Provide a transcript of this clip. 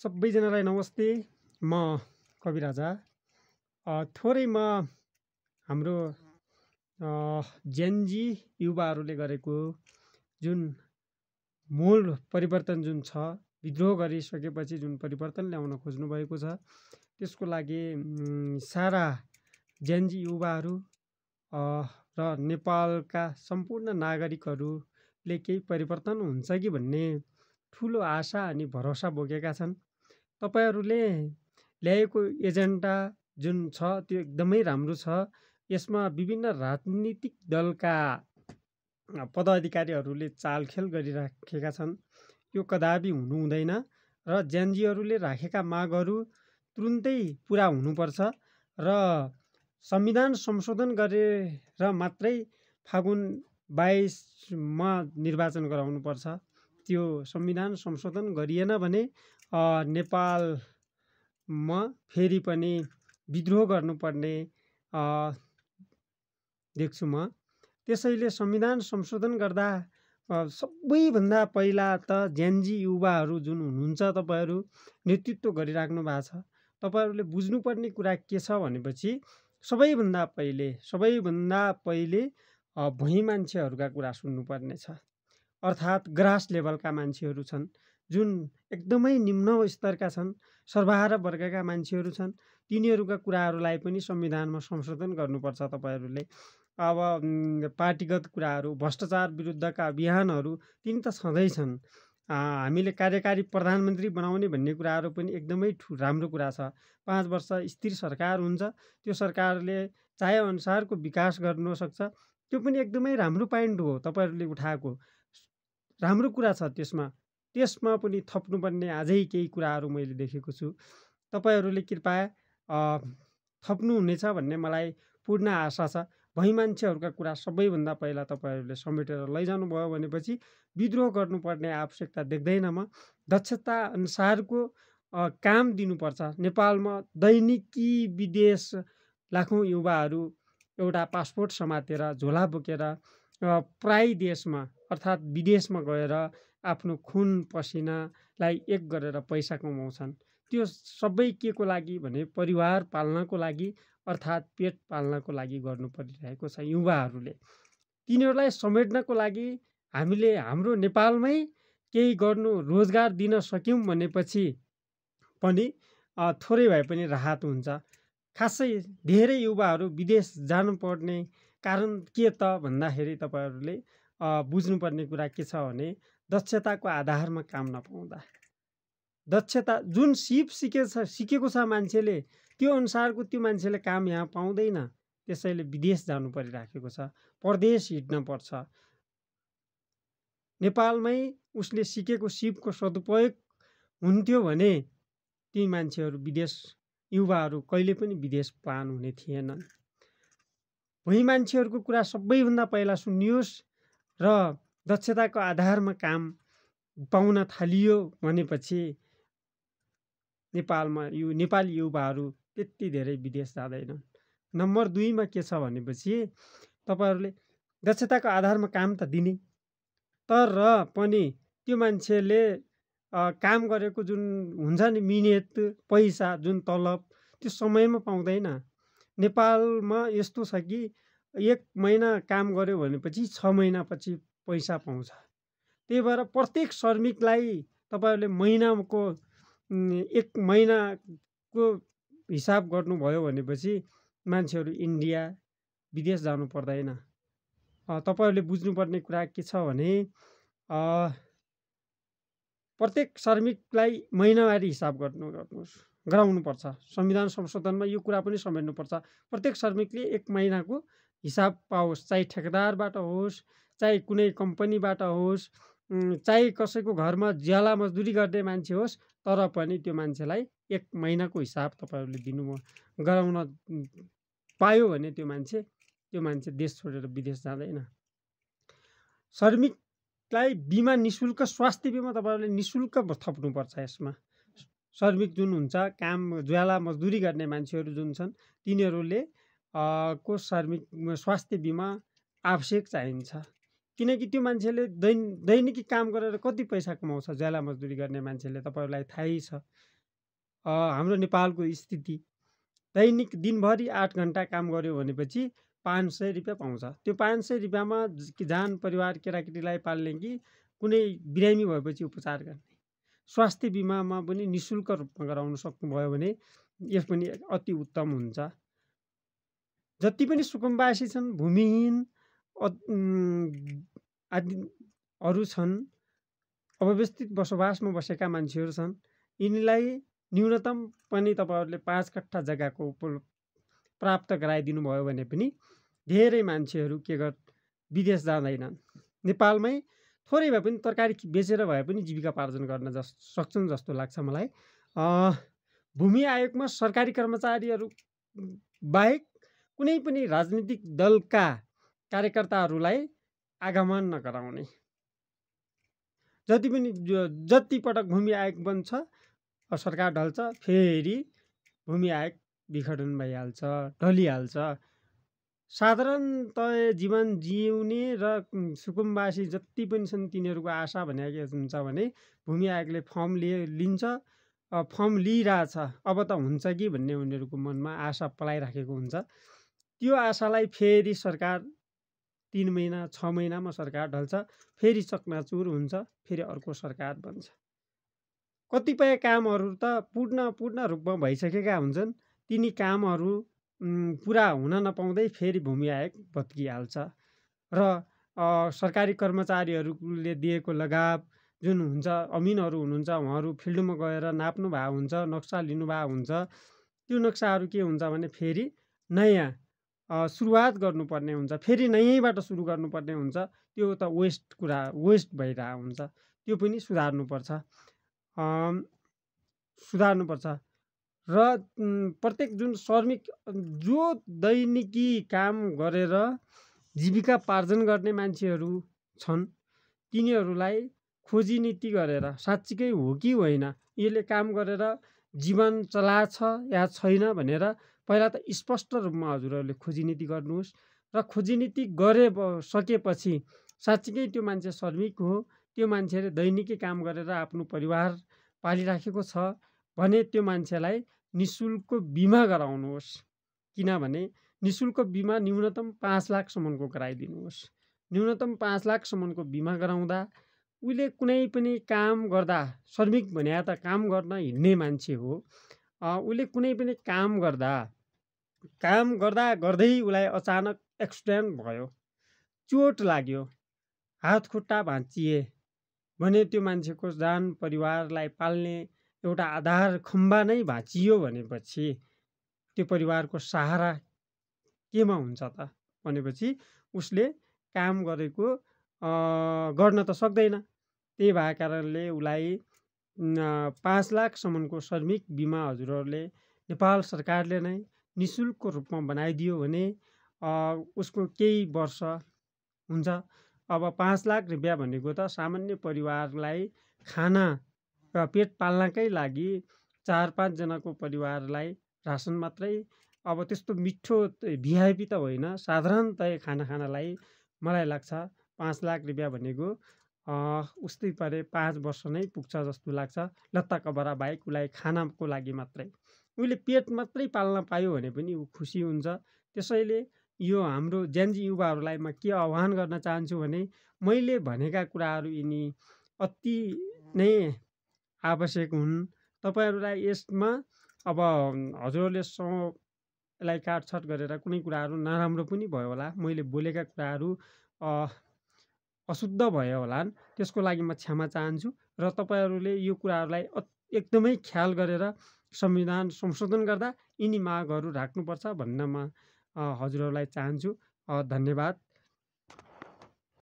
सबैजनालाई नमस्ते। म कवि राजा। थोरै म हाम्रो जेनजी युवाहरूले गरेको जुन मूल परिवर्तन जुन छ, विद्रोह गरिसकेपछि जुन परिवर्तन ल्याउन खोज्नु भएको छ, त्यसको लागि सारा जेनजी युवाहरू र नेपालका सम्पूर्ण नागरिकहरूले केही परिवर्तन हुन्छ कि भन्ने ठुलो आशा अनि भरोसा बोकेका छन्। तपाईहरूले ल्याएको एजेन्डा जुन छ त्यो एकदमै राम्रो छ। यसमा विभिन्न राजनीतिक दलका पदाधिकारीहरूले चालखेल गरिराखेका छन्। यो कदापि हुनु हुँदैन र जेनजीहरूले राखेका मागहरू तुरुन्तै पुरा हुनुपर्छ र संविधान संशोधन गरेर मात्रै फागुन 22मा निर्वाचन गराउनुपर्छ। त्यो संविधान संशोधन गरिएन भने नेपालमा फेरि पनि विद्रोह गर्नुपर्ने देख्छु म। त्यसैले संविधान संशोधन गर्दा सबैभन्दा पहिला त जेनजी युवाहरू जुन हुनुहुन्छ, तपाईँहरू नेतृत्व गरिराख्नु भएको छ, तपाईँहरूले बुझ्नुपर्ने कुरा के छ भनेपछि सबैभन्दा पहिले भुइँ मान्छेहरूका कुरा सुन्नुपर्ने छ। अर्थात् ग्रास लेभलका मान्छेहरू छन्, जुन एकदमै निम्न स्तरका छन्, सर्वहारा वर्गका मान्छेहरू छन्। तिनीहरूका कुराहरूलाई पनि संविधानमा संशोधन गर्नुपर्छ। तपाईँहरूले अब पार्टीगत कुराहरू, भ्रष्टाचार विरुद्धका अभियानहरू तिनी त छँदैछन्। हामीले कार्यकारी प्रधानमन्त्री बनाउने भन्ने कुराहरू पनि एकदमै राम्रो कुरा छ। 5 वर्ष स्थिर सरकार हुन्छ, त्यो सरकारले चाहे अनुसारको विकास गर्न सक्छ। त्यो पनि एकदमै राम्रो पोइन्ट हो, तपाईँहरूले उठाएको राम्रो कुरा छ। त्यसमा पनि थप्नुपर्ने अझै केही कुराहरू मैले देखेको छु। तपाईँहरूले कृपया थप्नुहुनेछ भन्ने मलाई पूर्ण आशा छ। भई मान्छेहरूका कुरा सबैभन्दा पहिला तपाईँहरूले समेटेर लैजानु भयो भनेपछि विद्रोह गर्नुपर्ने आवश्यकता देख्दैन म। दक्षता अनुसारको काम दिनुपर्छ। नेपालमा दैनिकी विदेश लाखौँ युवाहरू एउटा पासपोर्ट समातेर झोला बोकेर पराई देशमा अर्थात् विदेशमा गएर आफ्नो खुन पसिनालाई एक गरेर पैसा कमाउँछन्। त्यो सबै के को लागि भने परिवार पाल्नको लागि अर्थात् पेट पाल्नको लागि गर्नु परिरहेको छ युवाहरूले। तिनीहरूलाई समेट्नको लागि हामीले हाम्रो नेपालमै केही गर्नु, रोजगार दिन सक्यौँ भनेपछि पनि थोरै भए पनि राहत हुन्छ। खासै धेरै युवाहरू विदेश जानुपर्ने कारण के त भन्दाखेरि तपाईँहरूले बुझ्नुपर्ने कुरा के छ भने दक्षताको आधारमा काम नपाउँदा, दक्षता जुन सिकेको छ मान्छेले, त्यो अनुसारको त्यो मान्छेले काम यहाँ पाउँदैन। त्यसैले विदेश जानु परिराखेको छ, परदेश हिँड्न पर्छ। नेपालमै उसले सिकेको सिपको सदुपयोग हुन्थ्यो भने ती मान्छेहरू युवाहरू कहिले पनि विदेश प्लान हुने थिएनन्। भई मान्छेहरूको कुरा सबैभन्दा पहिला सुनियोस् र दक्षताको आधारमा काम पाउन थालियो भनेपछि नेपालमा नेपाली युवाहरू त्यति धेरै विदेश जाँदैनन्। नम्बर 2 मा के छ भनेपछि तपाईँहरूले दक्षताको आधारमा काम त दिने, तर पनि त्यो मान्छेले काम गरेको जुन हुन्छ नि मिहिनेत, पैसा, जुन तलब, त्यो समयमा पाउँदैन। नेपालमा यस्तो छ कि 1 महिना काम गर्यो भनेपछि 6 महिनापछि पैसा पाउँछ। त्यही भएर प्रत्येक श्रमिकलाई तपाईँहरूले महिनाको 1 महिनाको हिसाब गर्नुभयो भनेपछि मान्छेहरू इन्डिया विदेश जानु पर्दैन। तपाईँहरूले बुझ्नुपर्ने कुरा के छ भने प्रत्येक श्रमिकलाई महिनावारी हिसाब गराउनुपर्छ। संविधान संशोधनमा यो कुरा पनि समेट्नुपर्छ। प्रत्येक श्रमिकले 1 महिनाको हिसाब पाओस्, चाहे ठेकेदारबाट होस्, चाहे कुनै कम्पनीबाट होस्, चाहे कसैको घरमा ज्याला मजदुरी गर्ने मान्छे होस्, तर पनि त्यो मान्छेलाई 1 महिनाको हिसाब तपाईँहरूले गराउन पायो भने त्यो मान्छे देश छोडेर विदेश जाँदैन। श्रमिकलाई बिमा निशुल्क, स्वास्थ्य बिमा तपाईँहरूले निशुल्क थप्नुपर्छ। यसमा श्रमिक जुन हुन्छ, काम ज्वाला मजदुरी गर्ने मान्छेहरू जुन छन्, तिनीहरूले को स्वास्थ्य बिमा आवश्यक चाहिन्छ। किनकि त्यो मान्छेले दैनिकी काम गरेर कति पैसा कमाउँछ ज्याला मजदुरी गर्ने मान्छेले तपाईँहरूलाई थाहै छ। हाम्रो नेपालको स्थिति दैनिक दिनभरि 8 घन्टा काम गर्यो भनेपछि 500 रुपियाँ पाउँछ। त्यो 500 रुपियाँमा जान परिवार केटाकेटीलाई पाल्ने कि कुनै बिरामी भएपछि उपचार गर्ने। स्वास्थ्य बिमामा पनि निःशुल्क रूपमा गराउन सक्नुभयो भने यस पनि अति उत्तम हुन्छ। जति पनि सुकुम्बासी छन्, भूमिहीन आदि अरू छन्, अव्यवस्थित बसोबासमा बसेका मान्छेहरू छन्, यिनीलाई न्यूनतम पनि तपाईँहरूले 5 कट्ठा जग्गाको प्राप्त गराइदिनु भयो भने पनि धेरै मान्छेहरू के विदेश जाँदैनन्। नेपालमै थोरै भए पनि तरकारी बेचेर भए पनि जीविकापार्जन गर्न सक्छन् जस्तो लाग्छ मलाई। भूमि आयोगमा सरकारी कर्मचारीहरू बाहेक कुनै पनि राजनीतिक दलका कार्यकर्ताहरूलाई आगमन नगराउने। जति पटक भूमि आयोग बन्छ, सरकार ढल्छ, फेरि भूमि आयोग विघटन भइहाल्छ, ढलिहाल्छ। साधारणतया जीवन जिउने र सुकुम्बासी जति पनि छन् तिनीहरूको आशा भनेको के हुन्छ भने भूमि आयोगले फर्म लिन्छ, फर्म लिइरहेछ, अब त हुन्छ कि भन्ने उनीहरूको मनमा आशा पलाइराखेको हुन्छ। त्यो आशालाई फेरि सरकार 3 महिना 6 महिनामा सरकार ढल्छ, फेरि चकनाचुर हुन्छ, फेरि अर्को सरकार बन्छ। कतिपय कामहरू त पूर्ण रूपमा भइसकेका हुन्छन्, तिनी कामहरू पुरा हुन नपाउँदै फेरि भूमि आयोग भत्किहाल्छ र सरकारी कर्मचारीहरूले दिएको लगाव जुन हुन्छ, अमिनहरू हुनुहुन्छ, उहाँहरू फिल्डमा गएर नाप्नु भएको हुन्छ, नक्सा लिनुभएको हुन्छ। त्यो नक्साहरू के हुन्छ भने फेरि नयाँ सुरुवात गर्नुपर्ने हुन्छ, फेरि नयैबाट सुरु गर्नुपर्ने हुन्छ। त्यो त वेस्ट भइरहेको हुन्छ। त्यो पनि सुधार्नुपर्छ र प्रत्येक जुन श्रमिक जो दैनिकी काम गरेर जीविकापार्जन गर्ने मान्छेहरू छन्, तिनीहरूलाई खोजी नीति गरेर साँच्चीकै हो कि होइन, यसले काम गरेर जीवन चलाछ या छैन भनेर पहिला त स्पष्ट रूपमा हजुरहरूले खोजी नीति गर्नुहोस् र खोजी नीति सकेपछि साँच्चीकै त्यो मान्छे श्रमिक हो, त्यो मान्छेले दैनिकी काम गरेर आफ्नो परिवार पालिराखेको छ भने त्यो मान्छेलाई निःशुल्क बिमा गराउनुहोस्। किनभने निःशुल्क बिमा न्यूनतम 5 लाखसम्मको गराइदिनुहोस्। न्यूनतम 5 लाखसम्मको बिमा गराउँदा उसले कुनै पनि काम गर्दा, श्रमिक भने त काम गर्न हिँड्ने मान्छे हो, उसले कुनै पनि काम गर्दा गर्दै उसलाई अचानक एक्सिडेन्ट भयो, चोट लाग्यो, हात खुट्टा भाँचिए भने त्यो मान्छेको जान परिवारलाई पाल्ने एउटा आधार खम्बा नै भाँचियो भनेपछि त्यो परिवारको सहारा केमा हुन्छ त भनेपछि उसले काम गरेको गर्न त सक्दैन। त्यही भएको कारणले उसलाई 5 लाखसम्मको श्रमिक बिमा हजुरहरूले नेपाल सरकारले नै निःशुल्क रूपमा बनाइदियो भने उसको केही वर्ष हुन्छ। अब 5 लाख रुपियाँ भनेको त सामान्य परिवारलाई खाना र पेट पाल्नकै लागि 4-5 जनाको परिवारलाई रासन मात्रै, अब त्यस्तो मिठो भिआइपी त होइन, साधारणतया खाना खानलाई मलाई लाग्छ 5 लाख रुपियाँ भनेको उस्तै परे 5 वर्ष नै पुग्छ जस्तो लाग्छ। लत्ता कपडा बाहेक उसलाई खानाको लागि मात्रै, उसले पेट मात्रै पाल्न पायो भने पनि ऊ खुसी हुन्छ। त्यसैले यो हाम्रो जेनजी युवाहरूलाई म के आह्वान गर्न चाहन्छु भने मैले भनेका कुराहरू यिनी अति नै आवश्यक हुन्। तपाईँहरूलाई यसमा अब हजुरहरूले यसलाई काटछाट गरेर कुनै कुराहरू नराम्रो पनि भयो होला, मैले बोलेका कुराहरू अशुद्ध भयो होलान्, त्यसको लागि म क्षमा चाहन्छु र तपाईँहरूले यो कुराहरूलाई एकदमै ख्याल गरेर संविधान संशोधन गर्दा यिनी मागहरू राख्नुपर्छ भन्न म हजुरहरूलाई चाहन्छु। धन्यवाद।